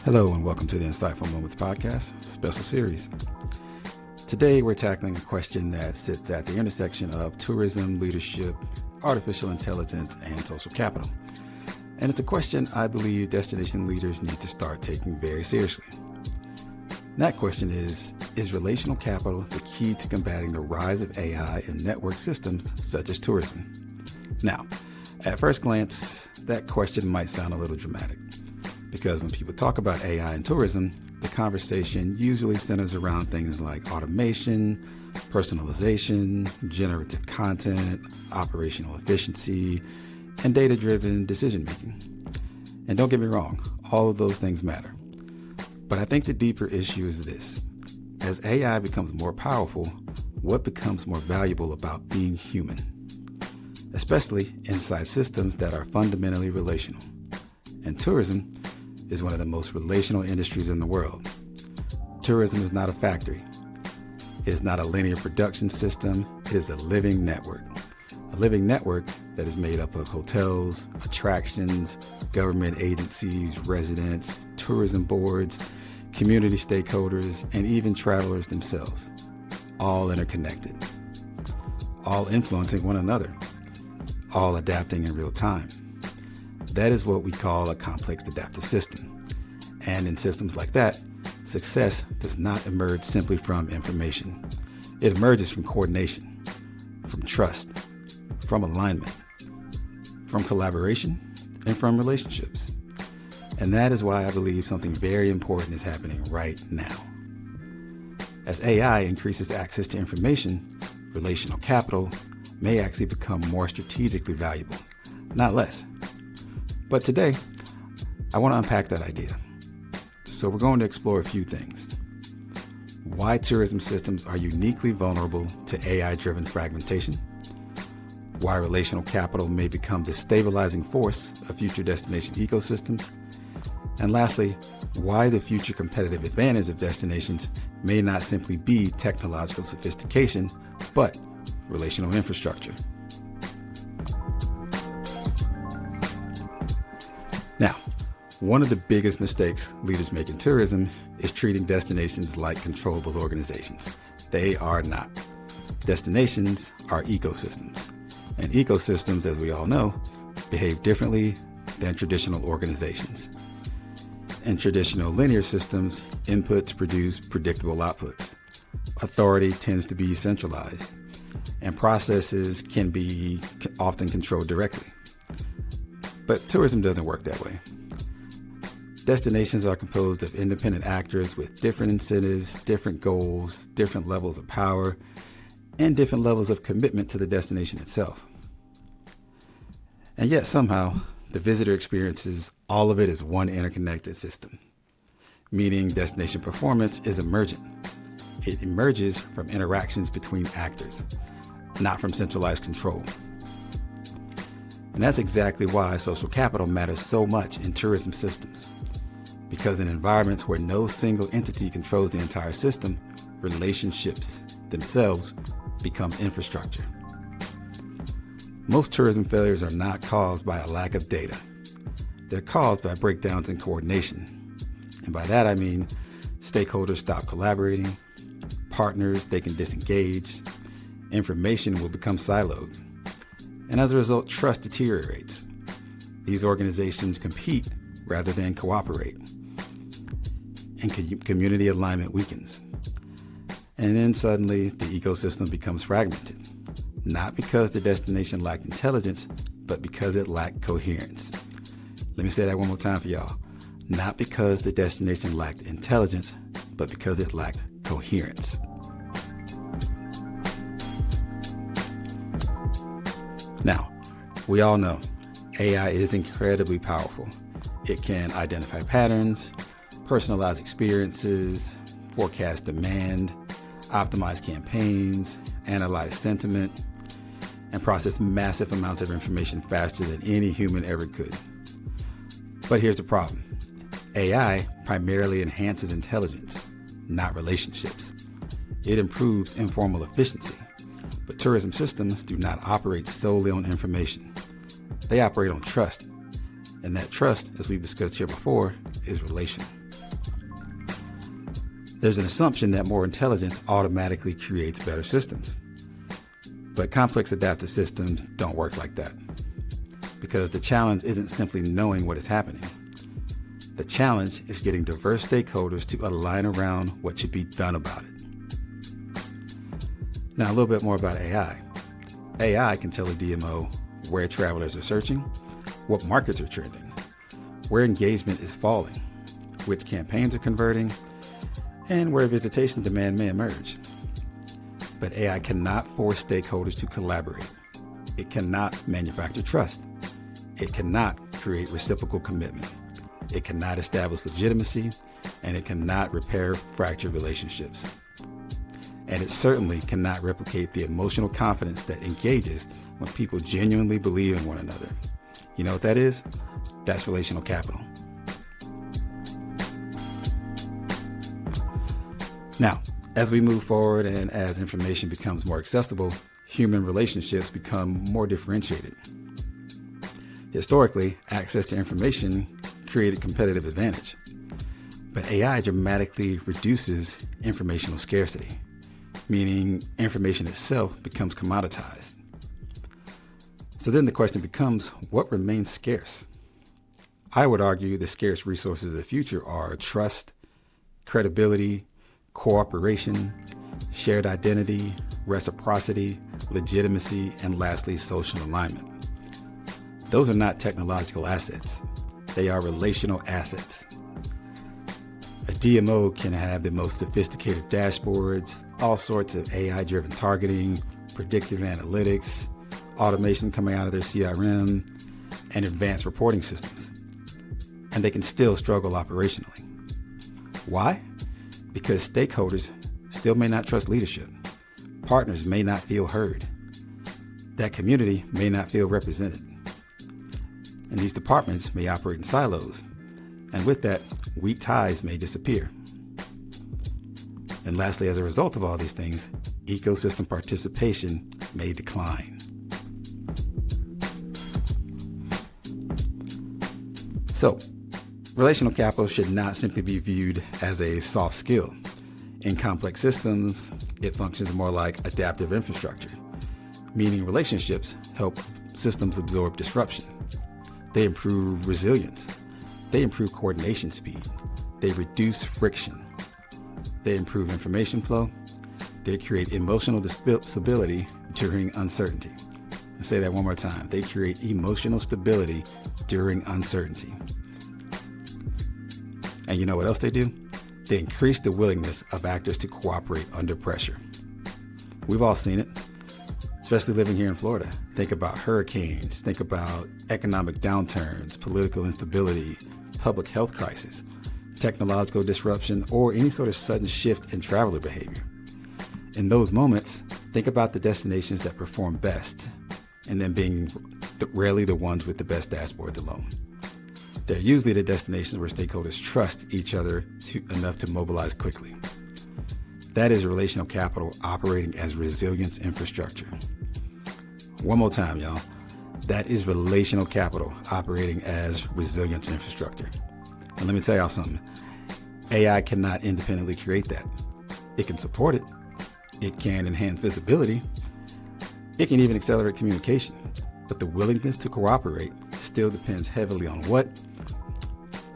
Hello and welcome to the Insightful Moments Podcast, special series. Today we're tackling a question that sits at the intersection of tourism, leadership, artificial intelligence, and social capital. And it's a question I believe destination leaders need to start taking very seriously. And that question is relational capital the key to combating the rise of AI in network systems such as tourism? Now, at first glance, that question might sound a little dramatic, because when people talk about AI in tourism, the conversation usually centers around things like automation, personalization, generative content, operational efficiency, and data-driven decision-making. And don't get me wrong, all of those things matter. But I think the deeper issue is this. As AI becomes more powerful, what becomes more valuable about being human? Especially inside systems that are fundamentally relational. And tourism is one of the most relational industries in the world. Tourism is not a factory. It is not a linear production system. It is a living network. A living network that is made up of hotels, attractions, government agencies, residents, tourism boards, community stakeholders, and even travelers themselves. All interconnected. All influencing one another. All adapting in real time. That is what we call a complex adaptive system. And in systems like that, success does not emerge simply from information. It emerges from coordination, from trust, from alignment, from collaboration, and from relationships. And that is why I believe something very important is happening right now. As AI increases access to information, relational capital may actually become more strategically valuable, not less. But today, I want to unpack that idea. So we're going to explore a few things. Why tourism systems are uniquely vulnerable to AI-driven fragmentation. Why relational capital may become the stabilizing force of future destination ecosystems. And lastly, why the future competitive advantage of destinations may not simply be technological sophistication, but relational infrastructure. Now, one of the biggest mistakes leaders make in tourism is treating destinations like controllable organizations. They are not. Destinations are ecosystems. And ecosystems, as we all know, behave differently than traditional organizations. In traditional linear systems, inputs produce predictable outputs. Authority tends to be centralized, and processes can be often controlled directly. But tourism doesn't work that way. Destinations are composed of independent actors with different incentives, different goals, different levels of power, and different levels of commitment to the destination itself. And yet somehow, the visitor experiences all of it as one interconnected system, meaning destination performance is emergent. It emerges from interactions between actors, not from centralized control. And that's exactly why social capital matters so much in tourism systems. Because in environments where no single entity controls the entire system, relationships themselves become infrastructure. Most tourism failures are not caused by a lack of data. They're caused by breakdowns in coordination. And by that I mean stakeholders stop collaborating, partners they can disengage, information will become siloed. And as a result, trust deteriorates. These organizations compete rather than cooperate. And community alignment weakens. And then suddenly the ecosystem becomes fragmented. Not because the destination lacked intelligence, but because it lacked coherence. Let me say that one more time for y'all. Not because the destination lacked intelligence, but because it lacked coherence. Now, we all know AI is incredibly powerful. It can identify patterns, personalize experiences, forecast demand, optimize campaigns, analyze sentiment, and process massive amounts of information faster than any human ever could. But here's the problem. AI primarily enhances intelligence, not relationships. It improves informal efficiency. But tourism systems do not operate solely on information. They operate on trust. And that trust, as we've discussed here before, is relational. There's an assumption that more intelligence automatically creates better systems. But complex adaptive systems don't work like that, because the challenge isn't simply knowing what is happening. The challenge is getting diverse stakeholders to align around what should be done about it. Now, a little bit more about AI. AI can tell a DMO where travelers are searching, what markets are trending, where engagement is falling, which campaigns are converting, and where visitation demand may emerge. But AI cannot force stakeholders to collaborate. It cannot manufacture trust. It cannot create reciprocal commitment. It cannot establish legitimacy, and it cannot repair fractured relationships. And it certainly cannot replicate the emotional confidence that engages when people genuinely believe in one another. You know what that is? That's relational capital. Now, as we move forward and as information becomes more accessible, human relationships become more differentiated. Historically, access to information created competitive advantage, but AI dramatically reduces informational scarcity, meaning information itself becomes commoditized. So then the question becomes, what remains scarce? I would argue the scarce resources of the future are trust, credibility, cooperation, shared identity, reciprocity, legitimacy, and lastly, social alignment. Those are not technological assets. They are relational assets. A DMO can have the most sophisticated dashboards, all sorts of AI-driven targeting, predictive analytics, automation coming out of their CRM, and advanced reporting systems. And they can still struggle operationally. Why? Because stakeholders still may not trust leadership. Partners may not feel heard. That community may not feel represented. And these departments may operate in silos. And with that, weak ties may disappear. And lastly, as a result of all these things, ecosystem participation may decline. So, relational capital should not simply be viewed as a soft skill. In complex systems, it functions more like adaptive infrastructure, meaning relationships help systems absorb disruption. They improve resilience. They improve coordination speed. They reduce friction. They improve information flow. They create emotional stability during uncertainty. I'll say that one more time. They create emotional stability during uncertainty. And you know what else they do? They increase the willingness of actors to cooperate under pressure. We've all seen it, especially living here in Florida. Think about hurricanes, think about economic downturns, political instability, public health crisis, technological disruption, or any sort of sudden shift in traveler behavior. In those moments, think about the destinations that perform best, and then being rarely the ones with the best dashboards alone. They're usually the destinations where stakeholders trust each other enough to mobilize quickly. That is relational capital operating as resilience infrastructure. One more time, y'all. That is relational capital operating as resilience infrastructure. And let me tell y'all something. AI cannot independently create that. It can support it. It can enhance visibility. It can even accelerate communication. But the willingness to cooperate still depends heavily on what?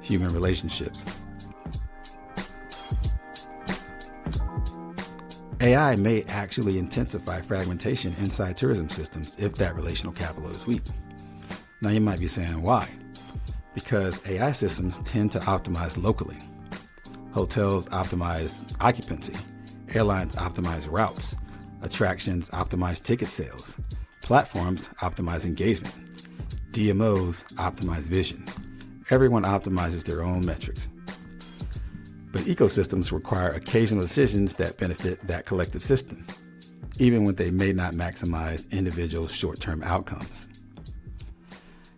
Human relationships. AI may actually intensify fragmentation inside tourism systems if that relational capital is weak. Now you might be saying, why? Because AI systems tend to optimize locally. Hotels optimize occupancy. Airlines optimize routes. Attractions optimize ticket sales. Platforms optimize engagement. DMOs optimize vision. Everyone optimizes their own metrics. But ecosystems require occasional decisions that benefit that collective system, even when they may not maximize individual short-term outcomes.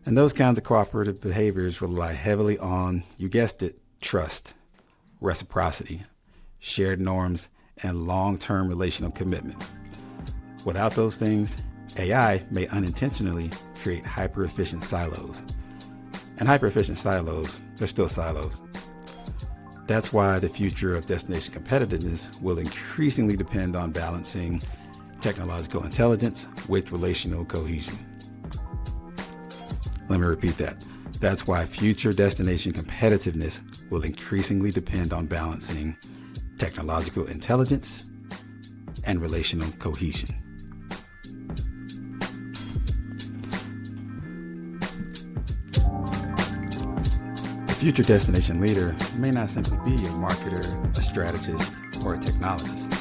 And those kinds of cooperative behaviors rely heavily on, you guessed it, trust, reciprocity, shared norms, and long-term relational commitment. Without those things, AI may unintentionally create hyper-efficient silos. And hyper-efficient silos, they're still silos. That's why the future of destination competitiveness will increasingly depend on balancing technological intelligence with relational cohesion. Let me repeat that. That's why future destination competitiveness will increasingly depend on balancing technological intelligence and relational cohesion. The future destination leader may not simply be a marketer, a strategist, or a technologist.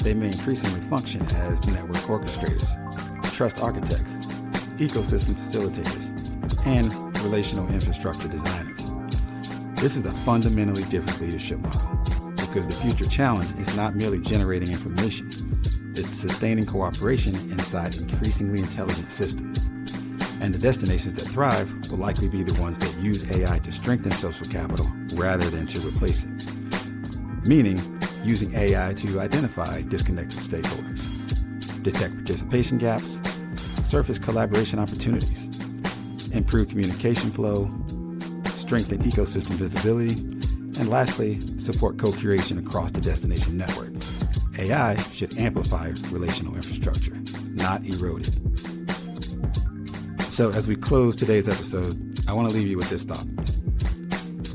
They may increasingly function as network orchestrators, trust architects, ecosystem facilitators, and relational infrastructure designers. This is a fundamentally different leadership model because the future challenge is not merely generating information, it's sustaining cooperation inside increasingly intelligent systems. And the destinations that thrive will likely be the ones that use AI to strengthen social capital rather than to replace it. Meaning, using AI to identify disconnected stakeholders, detect participation gaps, surface collaboration opportunities, improve communication flow, strengthen ecosystem visibility, and lastly, support co-creation across the destination network. AI should amplify relational infrastructure, not erode it. So as we close today's episode, I want to leave you with this thought.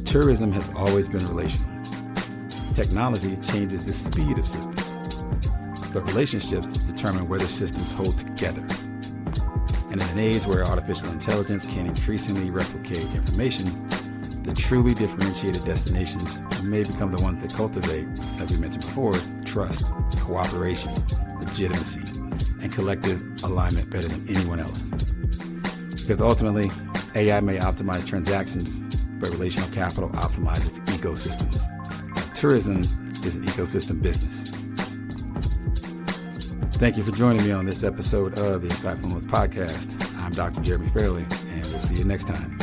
Tourism has always been relational. Technology changes the speed of systems, but relationships determine whether systems hold together. And in an age where artificial intelligence can increasingly replicate information, the truly differentiated destinations may become the ones that cultivate, as we mentioned before, trust, cooperation, legitimacy, and collective alignment better than anyone else. Because ultimately, AI may optimize transactions, but relational capital optimizes ecosystems. Tourism is an ecosystem business. Thank you for joining me on this episode of the Insightful Moments Podcast. I'm Dr. Jeremy Fairley, and we'll see you next time.